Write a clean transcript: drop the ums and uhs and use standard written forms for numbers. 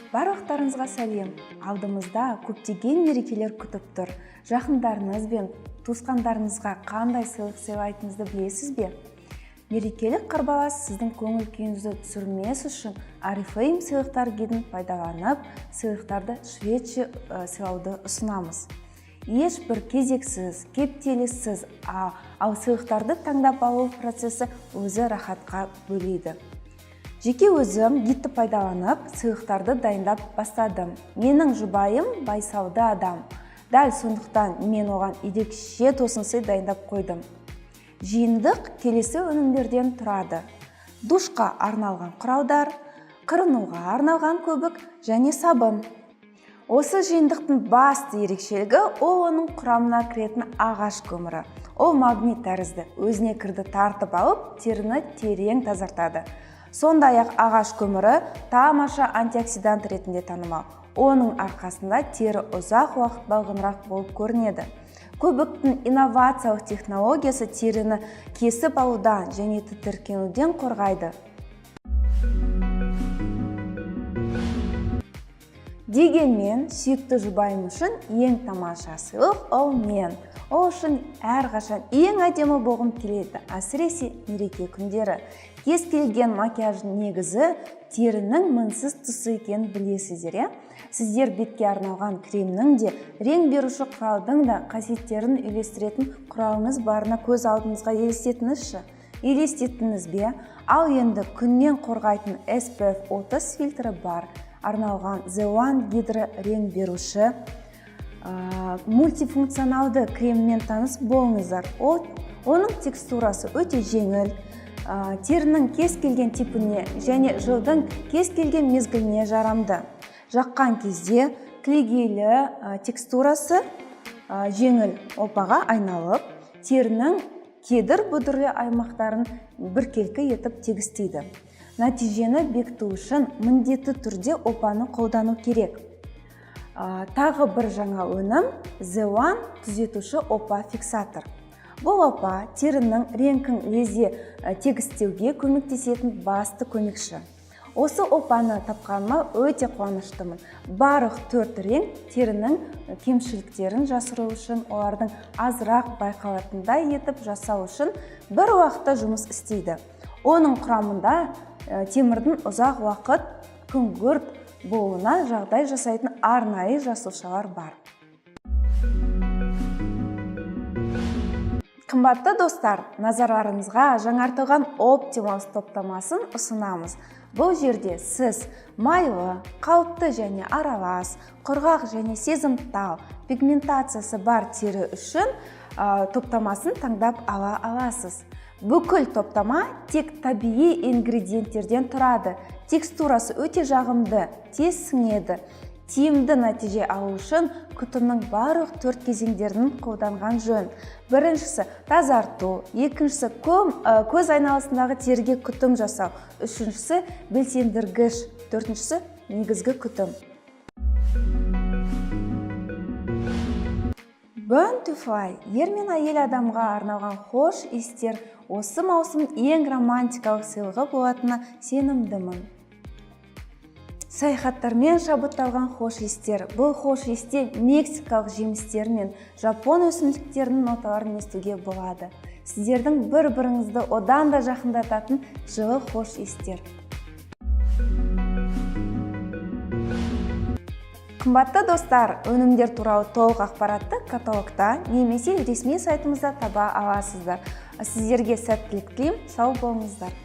Барлықтарыңызға сәлем. Алдымызда көптеген мерекелер күтіп тұр. Жақындарыңыз бен туысқандарыңызға қандай сыйлық сыйлайтыныңызды білесіз бе? Мерекелік қарбалас сіздің көңіл күйіңізді түсірмес үшін Oriflame сыйлықтар гидін пайдаланып, сыйлықтарды шведше сыйлауды ұсынамыз. Ешбір кезексіз, кептеліссіз, ал сыйлықтарды таңдап алу процесі өзі рахатқа бөлейді. Жеке өзім гидті пайдаланып, сыйлықтарды дайындап бастадым. Менің жұбайым байсалды адам. Дәл сондықтан мен оған ерекше тосын сый дайындап қойдым. Жиынтық келесі өнімдерден тұрады. Душқа арналған құралдар, қырынуға арналған көбік және сабын. Осы жиынтықтың басты ерекшелігі ол оның құрамына кіретін ағаш көмірі. Ол магнит тәрізді, өзіне кірді тартып алып, теріні терең тазартады. Сондай-ақ ағаш көмірі тамаша антиоксидант ретінде танымал. Оның арқасында тері ұзақ уақыт балғынрақ болып көрінеді. Көбіктің инновациялық технологиясы теріні кесіп алудан және тітіркенуден қорғайды. Дегенмен, сүйікті жұбайым үшін ең тамаша сыйлық ол мен. Ол үшін әрқашан ең әдемі болғым келеді, әсіресе мереке күндері. Кез келген макияждың негізі терінің мінсіз тұсы екенін білесіздер. Сіздер бетке арналған кремнің де, рең беруші құралдың да қасиеттерін үйлестіретін құралыңыз барына көз алдыңызға елестеттіңіз бе? Ал енді күннен қорғайтын SPF 30 фильтрі бар. Арналған The One гидро рең беруші мультифункционалды креммен таныс болыңыздар. Оның текстурасы өте жеңіл, терінің кез келген типіне және жылдың кез келген мезгіліне жарамды. Жаққан кезде кілегейлі текстурасы жеңіл опаға айналып, терінің кедір бұдырлы аймақтарын біркелкі етіп тегістейді. Нәтижені бекіту үшін міндетті түрде опаны қолдану керек. Тағы бір жаңа өнім The One түзетуші опа фиксатор. Бұл опа терінің реңкін лезе тегістеуге көмектесетін басты көмекші. Осы опаны тапқаныма өте қуаныштымын. Барлық 4 рең терінің кемшіліктерін жасыру үшін, олардың азырақ байқалатындай етіп жасау үшін бір уақытта жұмыс істейді. Оның құрамында темірдің ұзақ уақыт күңгірт болуына жағдай жасайтын арнайы жасушалар бар. Қымбатты достар, назарларыңызға жаңартылған Optimals топтамасын ұсынамыз. Бұл жерде сіз майлы, қалыпты және аралас, құрғақ және сезімтал пигментациясы бар тері үшін топтамасын таңдап ала аласыз. Бүкіл топтама тек табиғи ингредиенттерден тұрады. Текстурасы өте жағымды, тез сіңеді. Тиімді нәтиже алу үшін күтімнің барлық 4 кезеңдерін қолданған жөн. Біріншісі тазарту, екіншісі көз айналасындағы теріге күтім жасау, үшіншісі белсендіргіш, төртіншісі негізгі күтім. Burn to Fly ер мен әйел адамға арналған хош иістер осы маусым ең романтикалық сыйлығы болатынына сенімдімін. Саяхаттармен шабытталған хош иістер. Бұл хош иісте мексикалық жемістер мен жапон өсімдіктерінің ноталарын естуге болады. Сіздердің бір-біріңізді одан да жақындататын жылы хош иістер. Қымбатты достар, өнімдер туралы толық ақпаратты каталогта немесе ресми сайтымызда таба аласыздар. Сіздерге сәттілік тілеймін, сау болыңыздар.